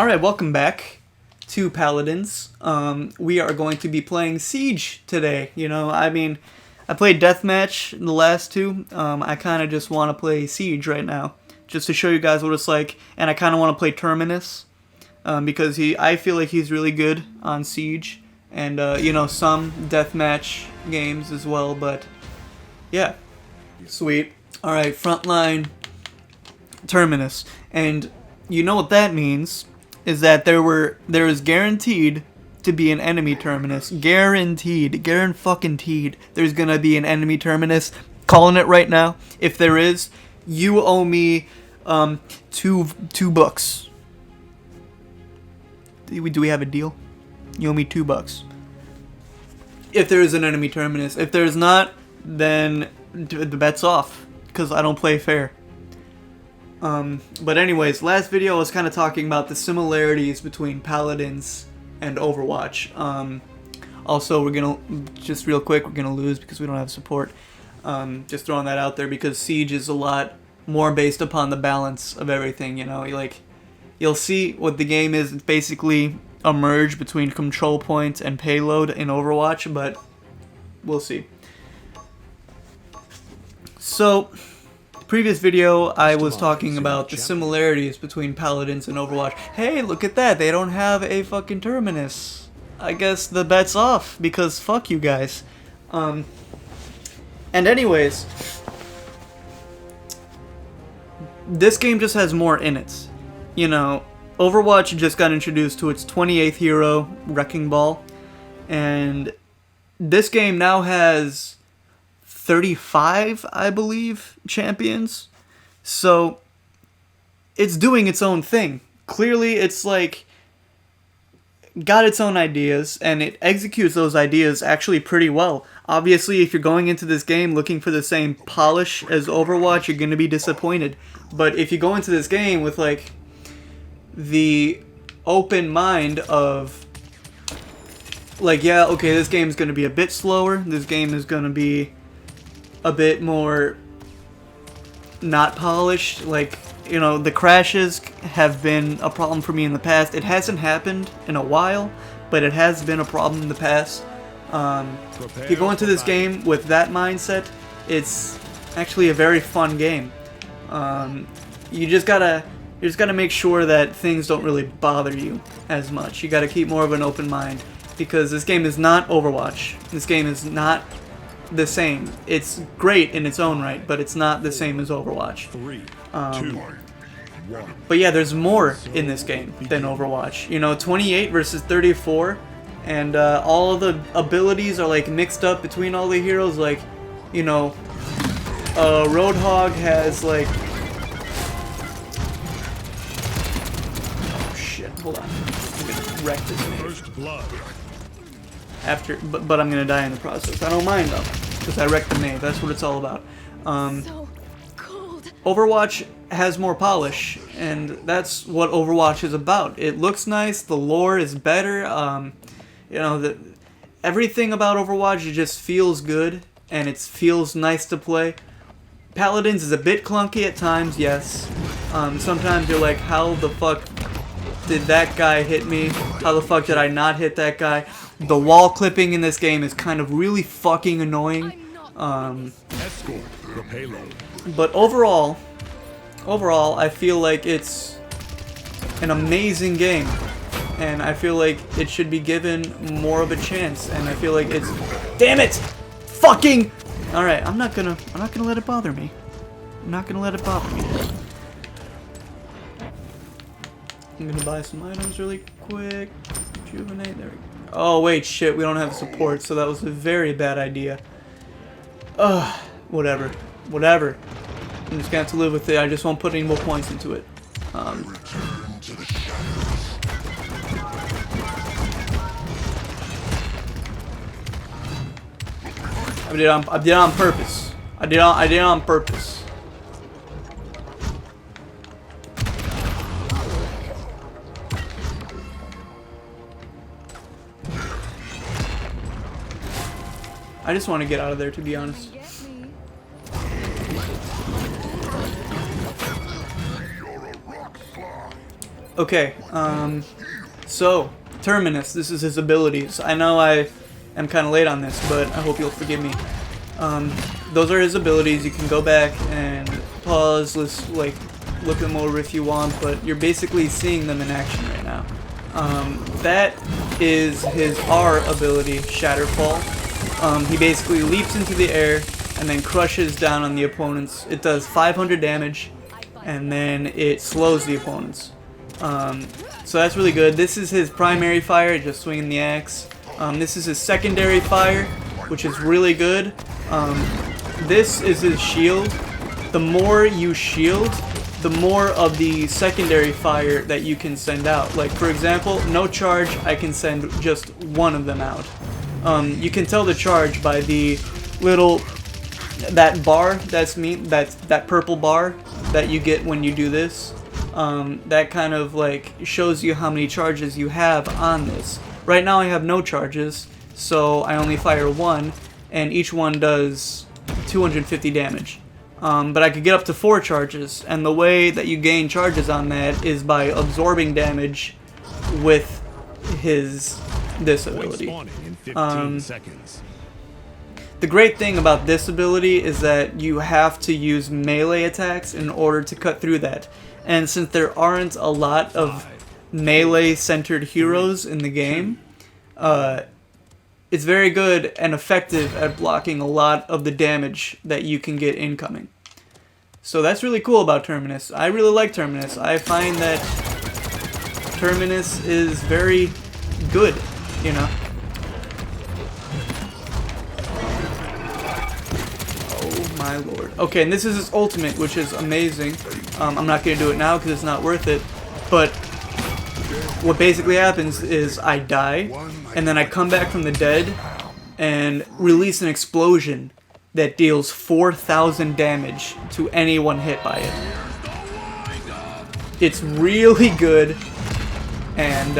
Alright, welcome back to Paladins. We are going to be playing Siege today. You know, I mean, I played Deathmatch in the last two. I kind of just want to play Siege right now, just to show you guys what it's like. And I kind of want to play Terminus, because I feel like he's really good on Siege. And, you know, some Deathmatch games as well, but yeah. Sweet. Alright, frontline Terminus. And you know what that means is that there is guaranteed to be an enemy Terminus. Guaranteed. Guaranteed. There's gonna be an enemy Terminus. Calling it right now. If there is, you owe me two bucks. Do we have a deal? You owe me $2. If there is an enemy Terminus. If there's not, then the bet's off, because I don't play fair. But anyways, last video I was kind of talking about the similarities between Paladins and Overwatch. Also, we're gonna, just real quick, we're gonna lose because we don't have support. Just throwing that out there because Siege is a lot more based upon the balance of everything, you know. You'll see what the game is. It's basically a merge between control points and payload in Overwatch, but we'll see. So, previous video, I was talking about the similarities between Paladins and Overwatch. Hey, look at that, they don't have a fucking Terminus. I guess the bet's off, because fuck you guys. And anyways, this game just has more in it. You know, Overwatch just got introduced to its 28th hero, Wrecking Ball, and this game now has 35, I believe, champions. So it's doing its own thing. Clearly, it's like got its own ideas, and it executes those ideas actually pretty well. Obviously, if you're going into this game looking for the same polish as Overwatch, you're going to be disappointed. But if you go into this game with like the open mind of like, yeah, okay, this game is going to be a bit slower. This game is going to be a bit more not polished. Like, you know, the crashes have been a problem for me in the past. It hasn't happened in a while, but it has been a problem in the past. If you go into this game with that mindset, it's actually a very fun game. You just gotta make sure that things don't really bother you as much. You gotta keep more of an open mind, because this game is not Overwatch. This game is not the same. It's great in its own right, but it's not the same as Overwatch. But yeah, there's more in this game than Overwatch. You know, 28 versus 34, and all of the abilities are like mixed up between all the heroes. Like, you know, Roadhog has like, oh shit, hold on, I'm gonna wreck this nade. But I'm gonna die in the process. I don't mind though, because I wrecked the nade. That's what it's all about. So cold. Overwatch has more polish, and that's what Overwatch is about. It looks nice. The lore is better. You know, everything about Overwatch, it just feels good, and it feels nice to play. Paladins is a bit clunky at times, yes. Sometimes you're like, how the fuck did that guy hit me? How the fuck did I not hit that guy? The wall clipping in this game is kind of really fucking annoying. But overall, I feel like it's an amazing game, and I feel like it should be given more of a chance. And I feel like it's, damn it, fucking. All right, I'm not gonna let it bother me. I'm not gonna let it bother me. I'm gonna buy some items really quick. Rejuvenate, there we go. Oh wait, shit, we don't have support, so that was a very bad idea. Whatever. I'm just gonna have to live with it. I just won't put any more points into it. I did it on purpose. I did it on purpose. I just want to get out of there, to be honest. Okay, so, Terminus, this is his abilities. I know I am kind of late on this, but I hope you'll forgive me. Those are his abilities. You can go back and pause, like, look them over if you want, but you're basically seeing them in action right now. That is his R ability, Shatterfall. He basically leaps into the air and then crushes down on the opponents. It does 500 damage, and then it slows the opponents. So that's really good. This is his primary fire, just swinging the axe. This is his secondary fire, which is really good. This is his shield. The more you shield, the more of the secondary fire that you can send out. Like, for example, no charge, I can send just one of them out. You can tell the charge by the little, that bar, that purple bar that you get when you do this. That kind of like shows you how many charges you have on this. Right now I have no charges, so I only fire one, and each one does 250 damage. But I could get up to 4 charges, and the way that you gain charges on that is by absorbing damage with this ability. The great thing about this ability is that you have to use melee attacks in order to cut through that. And since there aren't a lot of melee-centered heroes in the game, it's very good and effective at blocking a lot of the damage that you can get incoming. So that's really cool about Terminus. I really like Terminus. I find that Terminus is very good, you know. Oh my lord. Okay, and this is his ultimate, which is amazing. I'm not going to do it now because it's not worth it. But what basically happens is I die, and then I come back from the dead and release an explosion that deals 4,000 damage to anyone hit by it. It's really good, and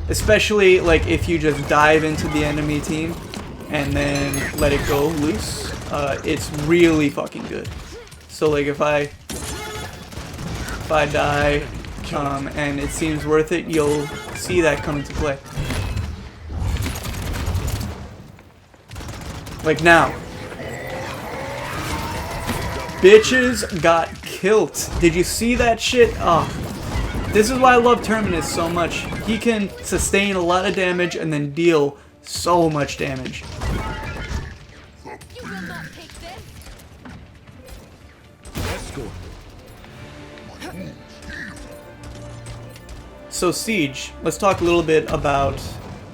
especially like if you just dive into the enemy team and then let it go loose, it's really fucking good. So like if I die and it seems worth it, you'll see that come into play. Like now. Bitches got killed. Did you see that shit? Oh. This is why I love Terminus so much. He can sustain a lot of damage and then deal so much damage. You will not take this. Let's go. So Siege, let's talk a little bit about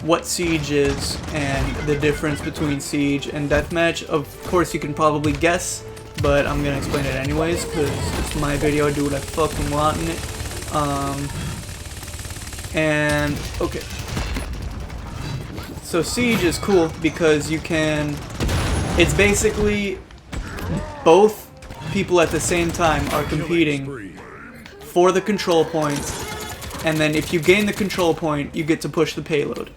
what Siege is and the difference between Siege and Deathmatch. Of course you can probably guess, but I'm gonna explain it anyways because it's my video. I do what I fucking want in it. And okay, so Siege is cool because you can, it's basically both people at the same time are competing for the control point, and then if you gain the control point you get to push the payload,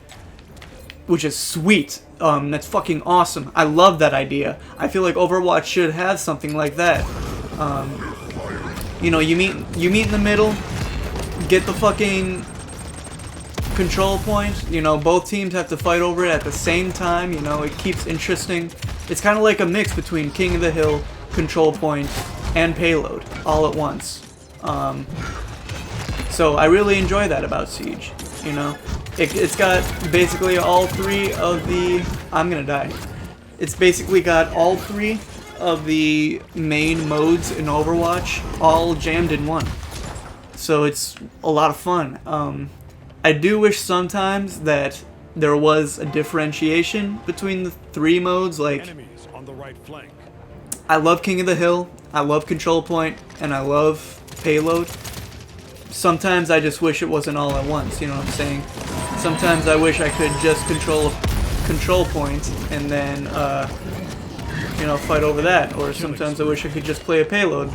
which is sweet. That's fucking awesome. I love that idea. I feel like Overwatch should have something like that. You know, you meet in the middle, get the fucking control point. You know, both teams have to fight over it at the same time. You know, it keeps interesting. It's kind of like a mix between King of the Hill, control point, and payload all at once. So I really enjoy that about Siege. You know, it's got basically all 3 of the... I'm gonna die. It's basically got all 3 of the main modes in Overwatch all jammed in one. So it's a lot of fun. I do wish sometimes that there was a differentiation between the 3 modes. Like, Enemies on the right flank. I love King of the Hill, I love Control Point, and I love Payload. Sometimes I just wish it wasn't all at once, you know what I'm saying? Sometimes I wish I could just control Control Point and then, you know, fight over that. Or sometimes I wish I could just play a payload,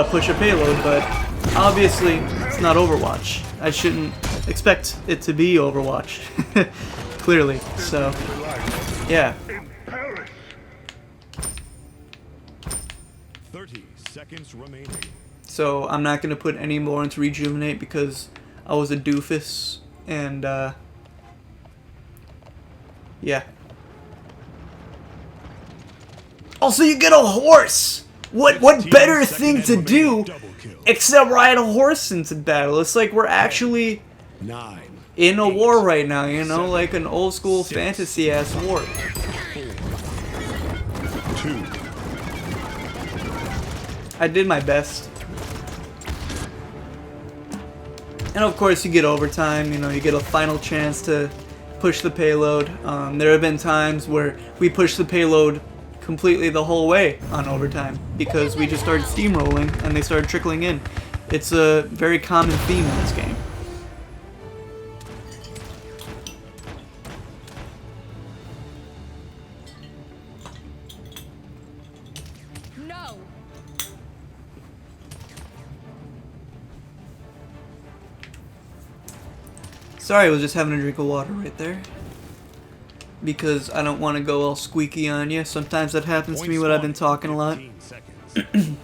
push a payload, but obviously it's not Overwatch. I shouldn't expect it to be Overwatch, clearly, so, yeah. 30 seconds remaining. So I'm not going to put any more into rejuvenate because I was a doofus. And yeah. Also, you get a horse! What better thing to do except ride a horse into battle? It's like we're actually in a war right now, you know? Like an old school fantasy-ass war. 2. I did my best. And of course you get overtime, you know, you get a final chance to push the payload. There have been times where we pushed the payload completely the whole way on overtime because we just started steamrolling and they started trickling in. It's a very common theme in this game. No. Sorry, I was just having a drink of water right there. Because I don't want to go all squeaky on you. Sometimes that happens to me when I've been talking a lot. You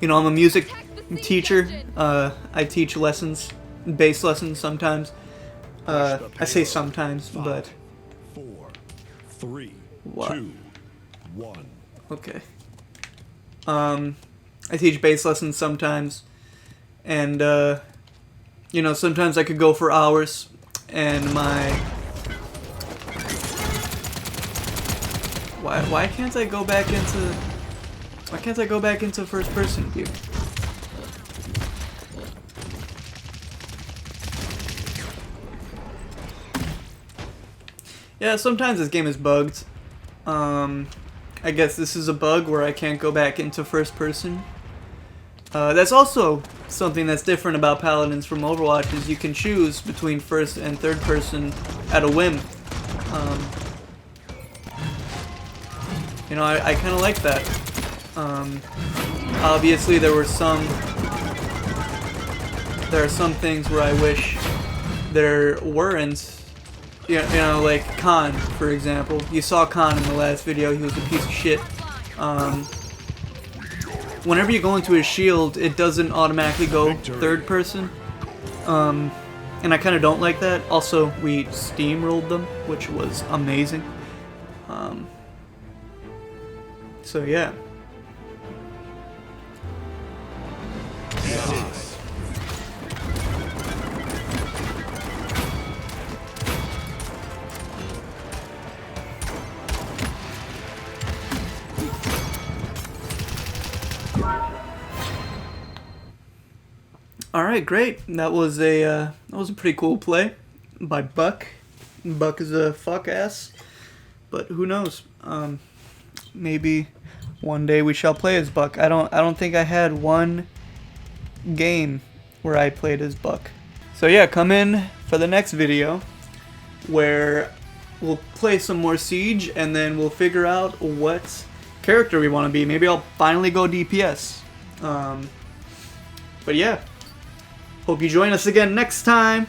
know, I'm a music teacher. I teach lessons, bass lessons sometimes. I say sometimes, but 4, 3, what? 2, 1. Okay. I teach bass lessons sometimes, and you know, sometimes I could go for hours, and why can't I go back into first person view? Yeah, sometimes this game is bugged. I guess this is a bug where I can't go back into first person. That's also something that's different about Paladins from Overwatch, is you can choose between first and third person at a whim. You know, I kind of like that. Obviously, there are some things where I wish there weren't. You know, like Khan, for example. You saw Khan in the last video. He was a piece of shit. Whenever you go into his shield, it doesn't automatically go third person. And I kind of don't like that. Also, we steamrolled them, which was amazing. So yeah. All right, great. That was a pretty cool play by Buck. Buck is a fuck ass, but who knows? Maybe one day we shall play as Buck. I don't think I had one game where I played as Buck. So yeah, come in for the next video where we'll play some more Siege and then we'll figure out what character we want to be. Maybe I'll finally go DPS. But yeah. Hope you join us again next time.